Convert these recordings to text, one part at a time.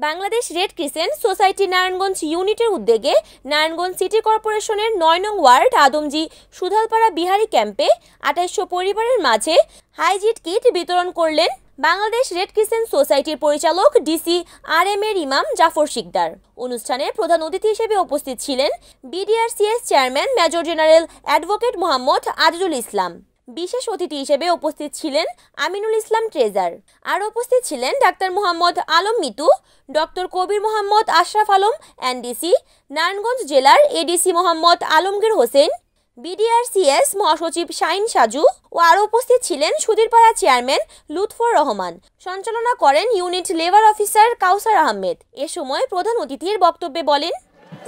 Bangladesh red crescent society Narayanganj ইউনিটের উদ্যোগে Narayanganj city কর্পোরেশনের ৯ নং ওয়ার্ড আদমজি সুধালপাড়া বিহারি ক্যাম্পে ২৮০০ পরিবারের মাঝে হাইজিট কিট বিতরণ করলেন বাংলাদেশ রেড ক্রিসেন্ট সোসাইটির পরিচালক ডিসি RM এর ইমাম জাফর শিকদার। অনুষ্ঠানে প্রধান অতিথি হিসেবে উপস্থিত ছিলেন BDRCS chairman major general advocate Mohammad Azizul Islam. বিশেষ অতিথি হিসেবে উপস্থিত ছিলেন আমিনুল ইসলাম ট্রেজার। আর উপস্থিত ছিলেন ডাক্তার মোহাম্মদ আলম মিতু, ডক্টর কবির মোহাম্মদ আশরাফ আলম NDC, নারায়ণগঞ্জ জেলার ADC মোহাম্মদ আলমগীর হোসেন, BDRCS মহাসচিব শাহিন সাজু ও আরও উপস্থিত ছিলেন সুধীরপাড়া চেয়ারম্যান লুৎফর রহমান। সঞ্চালনা করেন ইউনিট লেবার অফিসার কাউসার আহমেদ। এ সময় প্রধান অতিথির বক্তব্যে বলেন,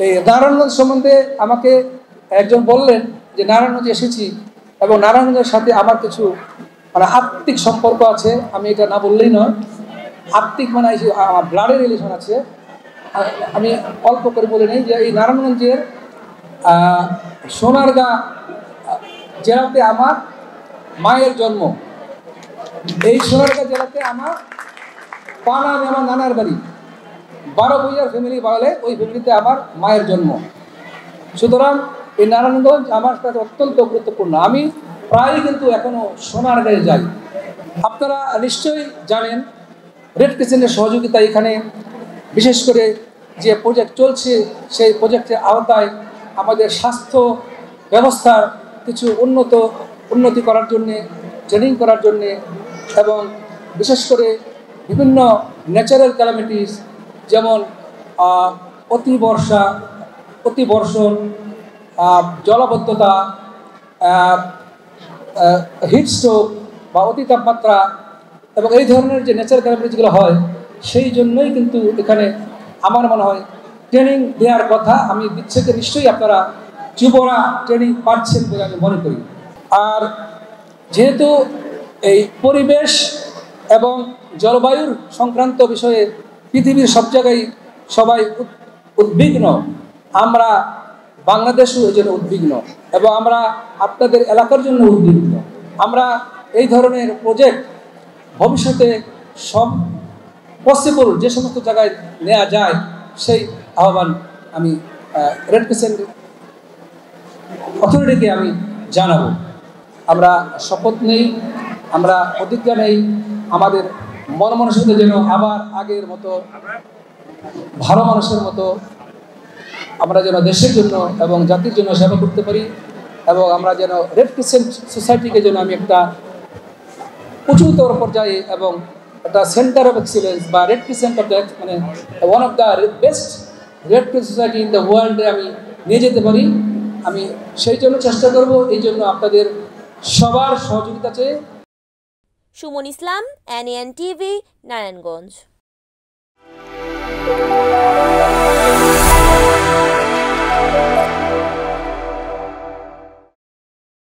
এই নারায়ণগঞ্জ সম্বন্ধে আমাকে একজন বললেন যে নারায়ণগঞ্জে এসেছি এবং নারায়ণগঞ্জের সাথে আমার কিছু আত্মিক সম্পর্ক আছে। আমি এটা না বললেই নয়, আত্মিক মানে আমার ব্লাডের রিলেশন আছে। আমি অল্প করে বলে নেই যে এই নারায়ণগঞ্জের সোনারগাঁ জেলাতে আমার মায়ের জন্ম। এই সোনারগাঁ জেলাতে আমার পানাম আমার নানার বাড়ি, 12 বইয়ার ফ্যামিলি বলে, ওই ফ্যামিলিতে আমার মায়ের জন্ম। সুতরাং এই নারায়ণগঞ্জ আমার কাছে অত্যন্ত গুরুত্বপূর্ণ। আমি প্রায়ই কিন্তু এখনো সোনারগাঁয়ে যাই। আপনারা নিশ্চয়ই জানেন রেড ক্রিসেন্টের সহযোগিতা এখানে বিশেষ করে যে প্রজেক্ট চলছে সেই প্রজেক্টের আওতায় আমাদের স্বাস্থ্য ব্যবস্থার কিছু উন্নতি করার জন্যে, ট্রেনিং করার জন্যে এবং বিশেষ করে বিভিন্ন ন্যাচারাল ক্যালামিটিস যেমন অতিবর্ষণ, জলাবদ্ধতা, হিটস্ট্রোক বা অতি তাপমাত্রা এবং এই ধরনের যে ন্যাচারাল ক্যালামিটিসগুলো হয় সেই জন্যই কিন্তু এখানে আমার মনে হয় ট্রেনিং দেওয়ার কথা। আমি দিচ্ছে যে নিশ্চয়ই আপনারা যুবরা ট্রেনিং পাচ্ছেন বলে আমি মনে করি। আর যেহেতু এই পরিবেশ এবং জলবায়ুর সংক্রান্ত বিষয়ে পৃথিবীর সব জায়গায় সবাই উদ্বিগ্ন, আমরা বাংলাদেশও এই জন্য উদ্বিগ্ন এবং আমরা আপনাদের এলাকার জন্য উদ্বিগ্ন। আমরা এই ধরনের প্রজেক্ট ভবিষ্যতে সব পসিবল যে সমস্ত জায়গায় নেওয়া যায় সেই আহ্বান আমি রেড ক্রিসেন্ট অথরিটিকে আমি জানাবো। আমরা শপথ নেই, আমরা প্রতিজ্ঞা নেই, আমাদের মন মানসিকতা যেন আবার আগের মতো ভালো মানুষের মতো আমরা যেন দেশের জন্য এবং জাতির জন্য সেবা করতে পারি এবং আমরা যেন রেড ক্রিসেন্ট সোসাইটিকে যেন আমি একটা উঁচুতর পর্যায়ে এবং একটা সেন্টার অফ এক্সিলেন্স বা রেড ক্রিসেন্ট অফ দ্য মানে one of the best red crescent society in the ওয়ার্ল্ডে আমি নিয়ে যেতে পারি। আমি সেই জন্য চেষ্টা করব। এই জন্য আপনাদের সবার সহযোগিতা চেয়ে। সুমন ইসলাম, NAN TV, নারায়ণগঞ্জ।